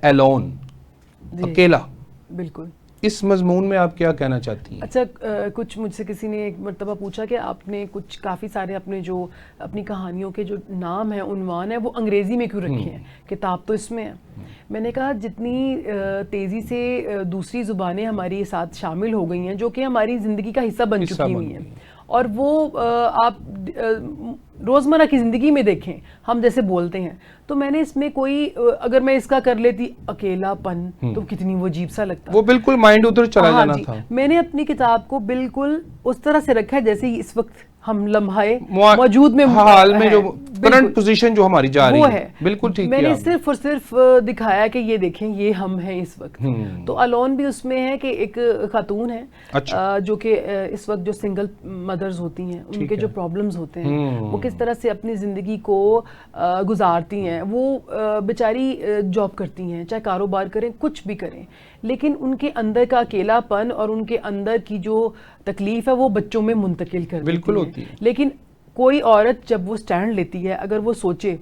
alone, اکیلا. بالکل. اس مضمون میں آپ کیا کہنا چاہتی ہیں؟ اچھا کچھ مجھ سے کسی نے ایک مرتبہ پوچھا کہ آپ نے کچھ کافی سارے اپنے جو اپنی کہانیوں کے جو نام ہیں عنوان ہیں وہ انگریزی میں کیوں رکھے ہیں؟ کتاب تو اس میں ہے. میں نے کہا جتنی تیزی سے دوسری زبانیں ہماری ساتھ شامل ہو گئی ہیں جو کہ ہماری زندگی کا حصہ بن چکی ہوئی ہیں اور وہ آپ روزمرہ کی زندگی میں دیکھیں ہم جیسے بولتے ہیں تو میں نے اس میں کوئی اگر میں اس کا کر لیتی اکیلا پن تو کتنی وہ عجیب سا لگتا. وہ بالکل مائنڈ ادھر چلا جانا تھا. میں نے اپنی کتاب کو بالکل اس طرح سے رکھا ہے جیسے اس وقت ہم لمحے موجود میں حال میں جو کرنٹ پوزیشن جو ہماری جا رہی ہے بالکل ٹھیک. میں نے صرف اور صرف دکھایا کہ یہ دیکھیں یہ ہم ہیں اس وقت. تو الون بھی اس میں ہے کہ ایک خاتون ہے جو کہ اس وقت جو سنگل مدرز ہوتی ہیں ان کے جو پرابلمز ہوتے ہیں وہ کس طرح سے اپنی زندگی کو گزارتی ہیں. وہ بیچاری جاب کرتی ہیں چاہے کاروبار کریں کچھ بھی کریں لیکن ان کے اندر کا اکیلا پن اور ان کے اندر کی جو تکلیف ہے وہ بچوں میں منتقل کر دیتی ہے. لیکن کوئی عورت جب وہ سٹینڈ لیتی ہے اگر وہ سوچے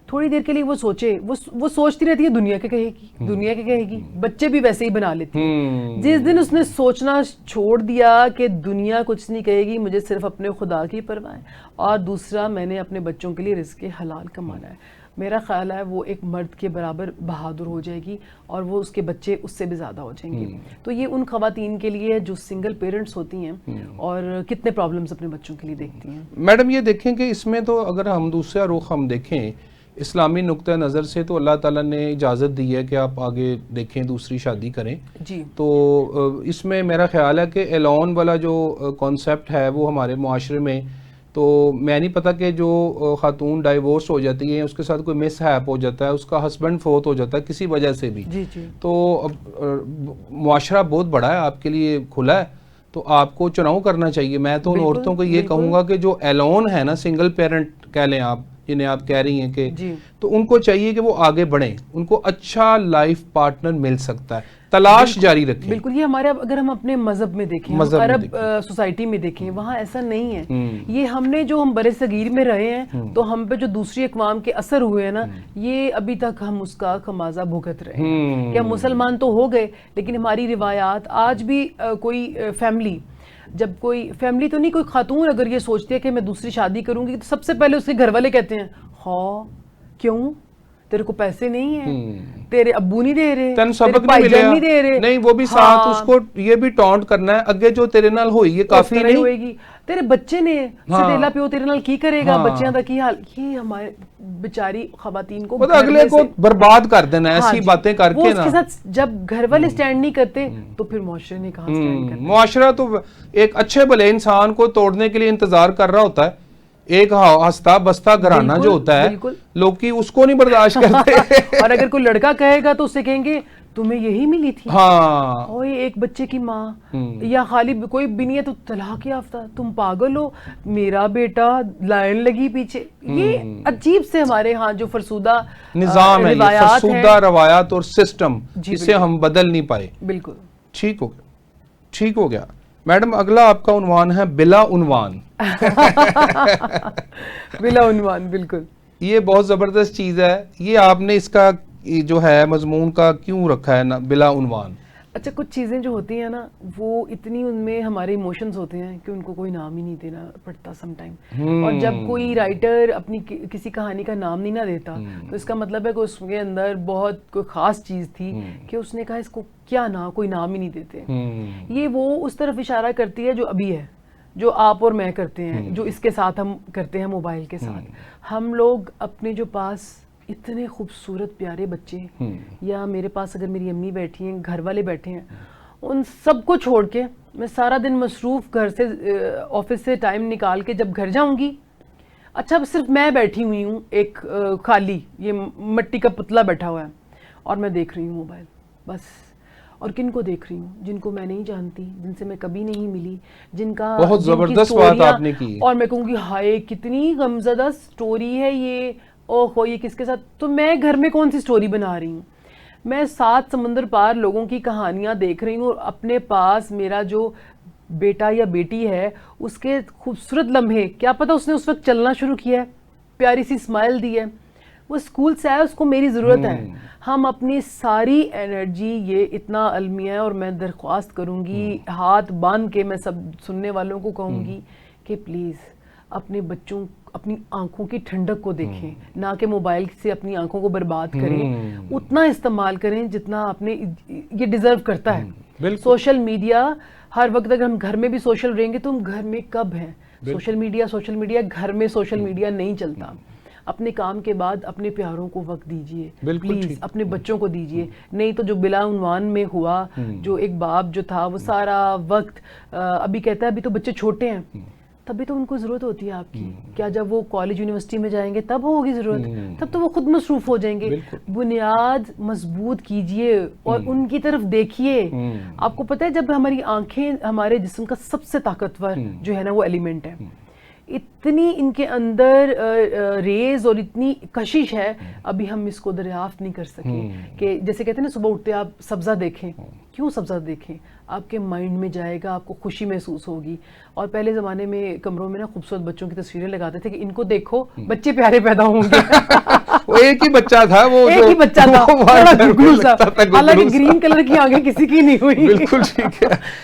تھوڑی دیر کے لیے وہ سوچے وہ سوچتی رہتی ہے دنیا کے کہے گی بچے بھی ویسے ہی بنا لیتی ہیں. جس دن اس نے سوچنا چھوڑ دیا کہ دنیا کچھ نہیں کہے گی مجھے صرف اپنے خدا کی پرواہ ہے اور دوسرا میں نے اپنے بچوں کے لیے رزق حلال کمانا ہے, میرا خیال ہے وہ ایک مرد کے برابر بہادر ہو جائے گی اور وہ اس کے بچے اس سے بھی زیادہ ہو جائیں گے. تو یہ ان خواتین کے لیے جو سنگل پیرنٹس ہوتی ہیں اور کتنے پرابلمز اپنے بچوں کے لیے دیکھتی ہیں. میڈم یہ دیکھیں کہ اس میں تو اگر ہم دوسرا رخ ہم دیکھیں اسلامی نقطہ نظر سے تو اللہ تعالیٰ نے اجازت دی ہے کہ آپ آگے دیکھیں دوسری شادی کریں جی. تو اس میں میرا خیال ہے کہ ایلون والا جو کانسیپٹ ہے وہ ہمارے معاشرے میں تو میں نہیں پتا کہ جو خاتون ڈائیورس ہو جاتی ہے اس کے ساتھ کوئی مس ہیپ ہو جاتا ہے اس کا ہسبینڈ فوت ہو جاتا ہے کسی وجہ سے بھی تو معاشرہ بہت بڑا ہے آپ کے لیے کھلا ہے تو آپ کو چناؤ کرنا چاہیے. میں تو ان عورتوں کو یہ کہوں گا کہ جو ایلون ہے نا سنگل پیرنٹ کہہ لیں آپ جنہیں آپ کہہ رہی ہیں کہ تو ان کو چاہیے کہ وہ آگے بڑھیں ان کو اچھا لائف پارٹنر مل سکتا ہے تلاش جاری رکھیں. بالکل یہ ہمارے اگر ہم اپنے مذہب میں دیکھیں عرب سوسائٹی میں دیکھیں وہاں ایسا نہیں ہے. یہ ہم نے جو ہم برِ صغیر میں رہے ہیں تو ہم پہ جو دوسری اقوام کے اثر ہوئے ہیں نا یہ ابھی تک ہم اس کا خمیازہ بھگت رہے ہیں کہ ہم مسلمان تو ہو گئے لیکن ہماری روایات آج بھی کوئی فیملی جب کوئی فیملی تو نہیں کوئی خاتون اگر یہ سوچتی ہے کہ میں دوسری شادی کروں گی تو سب سے پہلے اس کے گھر والے کہتے ہیں ہاں کیوں تیرے کو پیسے نہیں ہیں تیرے ابو نہیں دے رہے تیرے بھائی جان نہیں دے رہے نہیں وہ بھی ساتھ اس کو یہ بھی ٹونٹ کرنا ہے اگے جو تیرے نال ہوئی یہ کافی نہیں ہوئے گی تیرے بچے نے سدیلا پیو تیرے نال کی کرے گا بچیاں دا کی حال. یہ ہمارے بیچاری خواتین کو اگلے کو برباد کر دینا ایسی باتیں کر کے نا. اس کے ساتھ جب گھر والے سٹینڈ نہیں کرتے تو پھر معاشرے نے کہاں سٹینڈ کرنا. معاشرہ تو ایک اچھے بھلے انسان کو توڑنے کے لیے انتظار کر رہا ہوتا ہے. ایک ہستا بستا گھرانہ جو ہوتا ہے لوگ کی اس کو نہیں برداشت کرتے اور اگر کوئی لڑکا کہے گا تو اسے کہیں گے تمہیں یہی ملی تھی اوہ ایک بچے کی ماں یا خالی کوئی بھی نہیں ہے تو طلاق یافتہ تم پاگل ہو میرا بیٹا لائن لگی پیچھے. یہ عجیب سے ہمارے ہاں جو فرسودہ نظام ہے فرسودہ روایات اور سسٹم جسے ہم بدل نہیں پائے. بالکل ٹھیک ہو گیا. میڈم اگلا آپ کا عنوان ہے بلا عنوان. بلا عنوان بالکل یہ بہت زبردست چیز ہے. یہ آپ نے اس کا جو ہے مضمون کا کیوں رکھا ہے نا بلا عنوان؟ اچھا کچھ چیزیں جو ہوتی ہیں نا وہ اتنی ان میں ہمارے ایموشنز ہوتے ہیں کہ ان کو کوئی نام ہی نہیں دینا پڑتا سم ٹائم. اور جب کوئی رائٹر اپنی کسی کہانی کا نام نہیں نہ دیتا تو اس کا مطلب ہے کہ اس کے اندر بہت کوئی خاص چیز تھی کہ اس نے کہا اس کو کیا نام کوئی نام ہی نہیں دیتے. یہ وہ اس طرف اشارہ کرتی ہے جو ابھی ہے جو آپ اور میں کرتے ہیں جو اس کے ساتھ ہم کرتے ہیں موبائل کے ساتھ. ہم لوگ اپنے جو پاس اتنے خوبصورت پیارے بچے یا میرے پاس اگر میری امی بیٹھی ہیں گھر والے بیٹھے ہیں ان سب کو چھوڑ کے میں سارا دن مصروف گھر سے آفس سے ٹائم نکال کے جب گھر جاؤں گی اچھا صرف میں بیٹھی ہوئی ہوں ایک خالی یہ مٹی کا پتلا بیٹھا ہوا ہے اور میں دیکھ رہی ہوں موبائل بس. اور کن کو دیکھ رہی ہوں جن کو میں نہیں جانتی جن سے میں کبھی نہیں ملی جن کا بہت زبردست بات آپ نے کی اور میں کہوں گی ہائے کتنی غمزدہ سٹوری ہے یہ اوہ یہ کس کے ساتھ. تو میں گھر میں کون سی سٹوری بنا رہی ہوں میں 7 سمندر پار لوگوں کی کہانیاں دیکھ رہی ہوں اور اپنے پاس میرا جو بیٹا یا بیٹی ہے اس کے خوبصورت لمحے کیا پتہ اس نے اس وقت چلنا شروع کیا ہے پیاری سی اسمائل دی ہے وہ اسکول سے آیا, اس کو میری ضرورت ہے. ہم اپنی ساری انرجی, یہ اتنا المیہ ہے, اور میں درخواست کروں گی ہاتھ باندھ کے, میں سب سننے والوں کو کہوں گی کہ پلیز اپنے بچوں, اپنی آنکھوں کی ٹھنڈک کو دیکھیں, نہ کہ موبائل سے اپنی آنکھوں کو برباد کریں. اتنا استعمال کریں جتنا اپنے یہ ڈیزرو کرتا ہے. سوشل میڈیا ہر وقت, اگر ہم گھر میں بھی سوشل رہیں گے تو ہم گھر میں کب ہیں؟ سوشل میڈیا گھر میں سوشل میڈیا نہیں چلتا. اپنے کام کے بعد اپنے پیاروں کو وقت دیجئے پلیز, اپنے بچوں کو دیجئے. نہیں تو جو بلا عنوان میں ہوا, جو ایک باپ جو تھا وہ سارا وقت ابھی کہتا ہے ابھی تو بچے چھوٹے ہیں, تبھی تو ان کو ضرورت ہوتی ہے آپ کی. کیا جب وہ کالج یونیورسٹی میں جائیں گے تب ہوگی ضرورت؟ تب تو وہ خود مصروف ہو جائیں گے. بنیاد مضبوط کیجئے اور ان کی طرف دیکھیے. آپ کو پتہ ہے جب ہماری آنکھیں, ہمارے جسم کا سب سے طاقتور جو ہے نا وہ ایلیمنٹ ہے, اتنی ان کے اندر ریز اور اتنی کشش ہے, ابھی ہم اس کو دریافت نہیں کر سکے. کہ جیسے کہتے ہیں نا صبح اٹھتے آپ سبزہ دیکھیں, کیوں سبزہ دیکھیں؟ آپ کے مائنڈ میں جائے گا, آپ کو خوشی محسوس ہوگی. اور پہلے زمانے میں کمروں میں نا خوبصورت بچوں کی تصویریں لگاتے تھے کہ ان کو دیکھو بچے پیارے پیدا ہوں گے. وہ ایک ہی بچہ تھا, وہ ایک ہی بچہ تھا, حالانکہ گرین کلر کی آنکھیں کسی کی نہیں ہوئی. بالکل ٹھیک ہے.